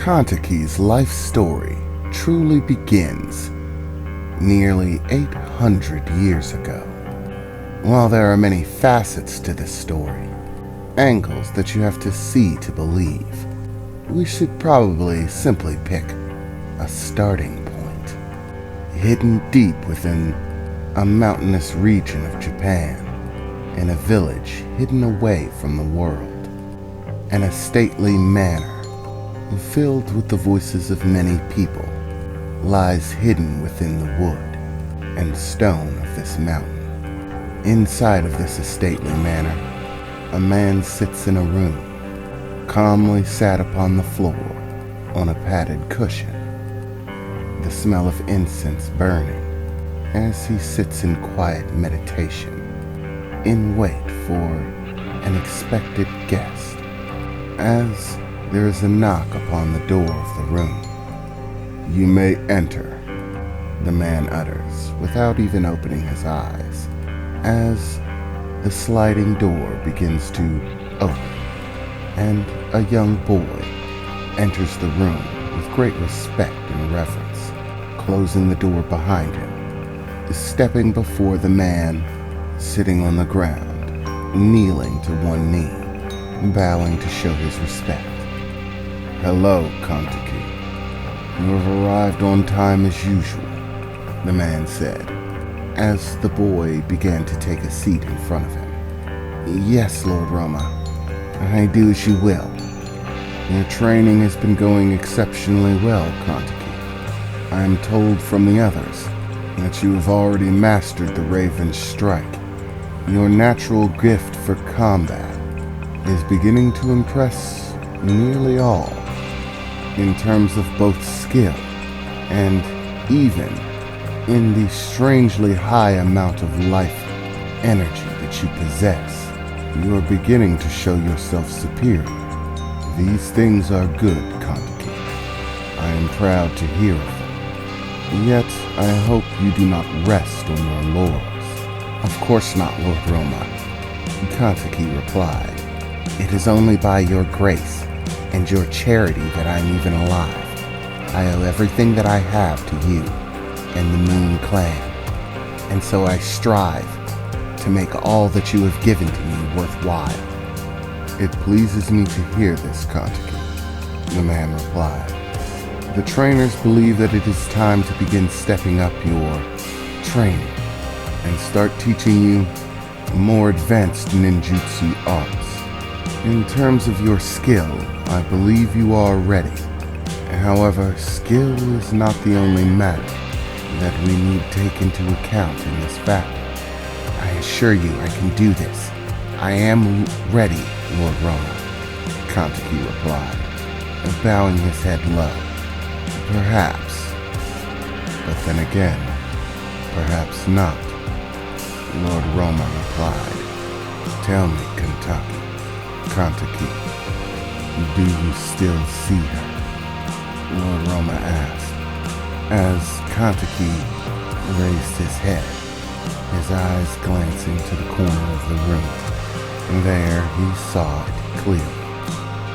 Kantaki's life story truly begins nearly 800 years ago. While there are many facets to this story, angles that you have to see to believe, we should probably simply pick a starting point. Hidden deep within a mountainous region of Japan, in a village hidden away from the world, and a stately manor filled with the voices of many people lies hidden within the wood and stone of this mountain. Inside of this stately manor, a man sits in a room, calmly sat upon the floor on a padded cushion, the smell of incense burning as he sits in quiet meditation, in wait for an expected guest. As there is a knock upon the door of the room. "You may enter," the man utters, without even opening his eyes, as the sliding door begins to open, and a young boy enters the room with great respect and reverence, closing the door behind him, stepping before the man sitting on the ground, kneeling to one knee, bowing to show his respect. "Hello, Kantaki. You have arrived on time as usual," the man said, as the boy began to take a seat in front of him. "Yes, Lord Roma. I do as you will. Your training has been going exceptionally well, Kantaki. I am told from the others that you have already mastered the Raven's strike. Your natural gift for combat is beginning to impress nearly all, in terms of both skill and even in the strangely high amount of life energy that you possess. You are beginning to show yourself superior. These things are good, Kantaki. I am proud to hear of them. Yet I hope you do not rest on your laurels." "Of course not, Lord Roma," Kantaki replied. "It is only by your grace and your charity that I am even alive. I owe everything that I have to you and the Moon Clan, and so I strive to make all that you have given to me worthwhile." "It pleases me to hear this, Kantaki," the man replied. "The trainers believe that it is time to begin stepping up your training and start teaching you more advanced ninjutsu arts. In terms of your skill, I believe you are ready. However, skill is not the only matter that we need to take into account in this battle. I assure you I can do this. I am ready, Lord Roma," Kantaki replied, bowing his head low. "Perhaps, but then again, perhaps not," Lord Roma replied. "Tell me, Kantaki, do you still see her?" Lord Roma asked, as Kantaki raised his head, his eyes glancing to the corner of the room. There he saw it clearly,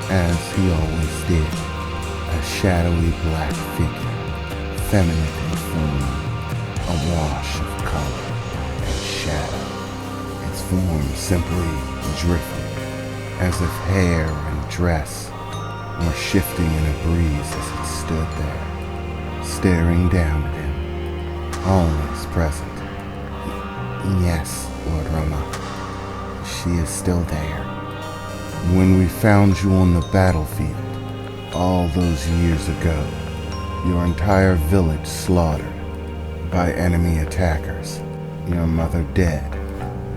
as he always did, a shadowy black figure, feminine in form, a wash of color and shadow, its form simply drifting, as if hair and dress were shifting in a breeze as it stood there, staring down at him, always present. "Yes, Lord Roma, she is still there. When we found you on the battlefield all those years ago, your entire village slaughtered by enemy attackers, your mother dead,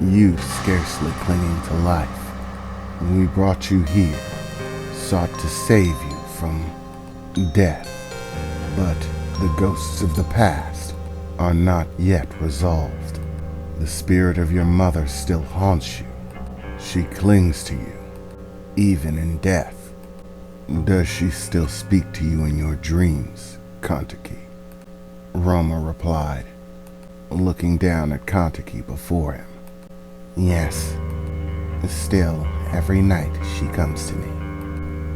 you scarcely clinging to life. We brought you here, sought to save you from death, but the ghosts of the past are not yet resolved. The spirit of your mother still haunts you. She clings to you, even in death. Does she still speak to you in your dreams, Kantaki?" Roma replied, looking down at Kantaki before him. "Yes, still every night she comes to me.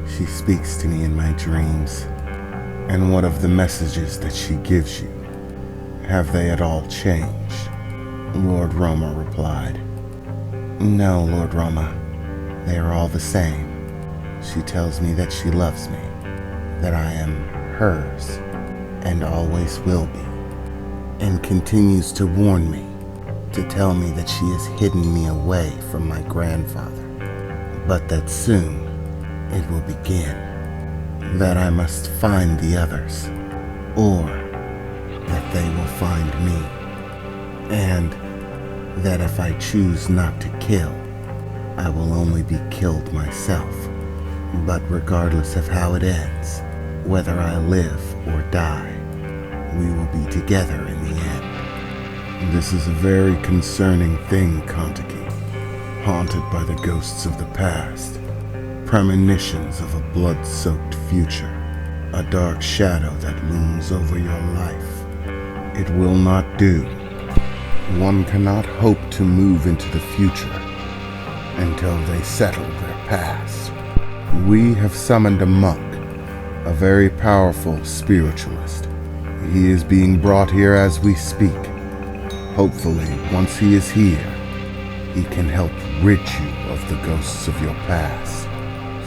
She speaks to me in my dreams. And what of the messages that she gives you? Have they at all changed? Lord Roma replied. No, Lord Roma. They are all the same. She tells me that she loves me, that I am hers, and always will be, and continues to warn me, to tell me that she has hidden me away from my grandfather, but that soon it will begin, that I must find the others, or that they will find me, and that if I choose not to kill, I will only be killed myself. But regardless of how it ends, whether I live or die, we will be together in the end. This is a very concerning thing, Kontiki, haunted by the ghosts of the past, premonitions of a blood-soaked future, a dark shadow that looms over your life. It will not do. One cannot hope to move into the future until they settle their past. We have summoned a monk, a very powerful spiritualist. He is being brought here as we speak. Hopefully, once he is here, he can help rid you of the ghosts of your past,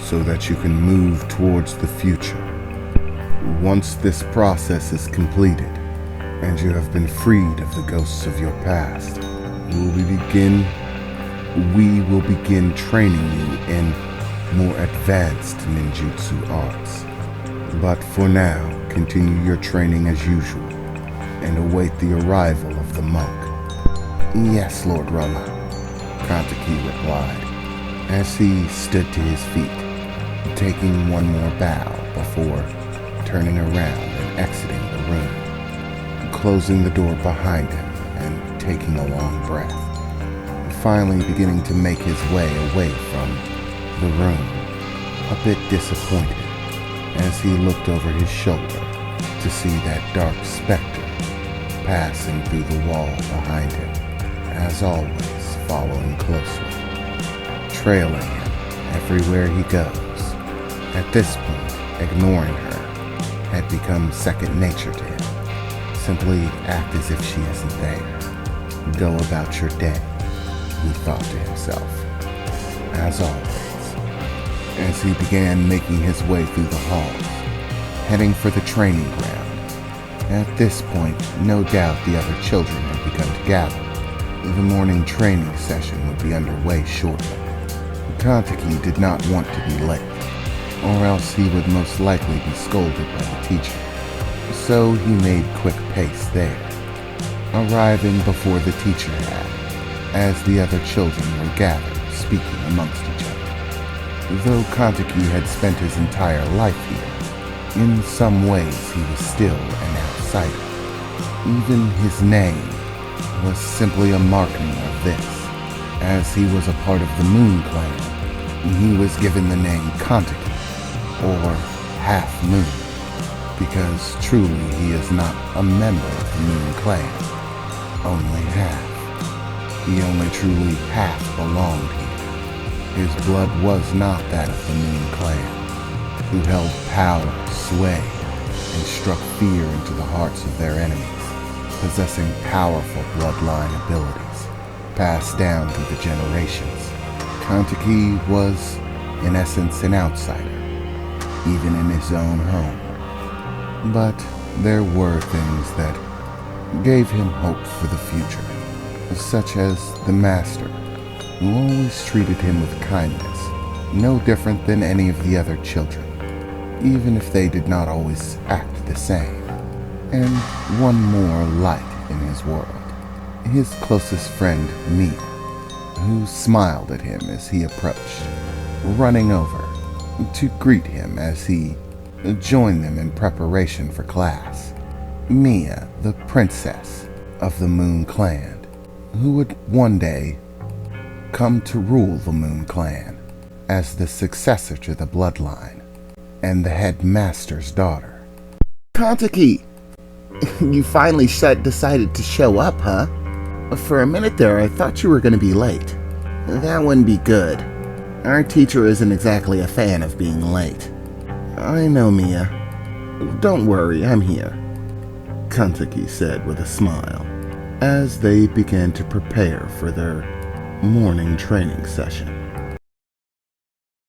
so that you can move towards the future. Once this process is completed, and you have been freed of the ghosts of your past, we will begin training you in more advanced ninjutsu arts. But for now, continue your training as usual, and await the arrival of the monk. Yes, Lord Roma, Kontiki replied, as he stood to his feet, taking one more bow before turning around and exiting the room, closing the door behind him and taking a long breath, finally beginning to make his way away from the room, a bit disappointed as he looked over his shoulder to see that dark specter passing through the wall behind him, as always following closely, trailing him everywhere he goes. At this point, ignoring her had become second nature to him. Simply act as if she isn't there. Go about your day, he thought to himself, as always, as he began making his way through the halls, heading for the training ground. At this point, no doubt the other children had begun to gather. The morning training session would be underway shortly. Kontiki did not want to be late, or else he would most likely be scolded by the teacher. So he made quick pace there, arriving before the teacher had, as the other children were gathered, speaking amongst each other. Though Kontiki had spent his entire life here, in some ways he was still an outsider. Even his name was simply a marking of this. As he was a part of the Moon Clan, he was given the name Kontiki, or Half Moon, because truly he is not a member of the Moon Clan, only half. He only truly half belonged here. His blood was not that of the Moon Clan, who held power, sway, and struck fear into the hearts of their enemies, possessing powerful bloodline abilities, passed down through the generations. Kontiki was, in essence, an outsider, even in his own home. But there were things that gave him hope for the future, such as the Master, who always treated him with kindness, no different than any of the other children, even if they did not always act the same. And one more light in his world, his closest friend, Mia, who smiled at him as he approached, running over to greet him as he joined them in preparation for class. Mia, the princess of the Moon Clan, who would one day come to rule the Moon Clan as the successor to the bloodline and the headmaster's daughter. Kontiki, you finally decided to show up, huh? For a minute there, I thought you were going to be late. That wouldn't be good. Our teacher isn't exactly a fan of being late. I know, Mia. Don't worry, I'm here, Kanzaki said with a smile as they began to prepare for their morning training session.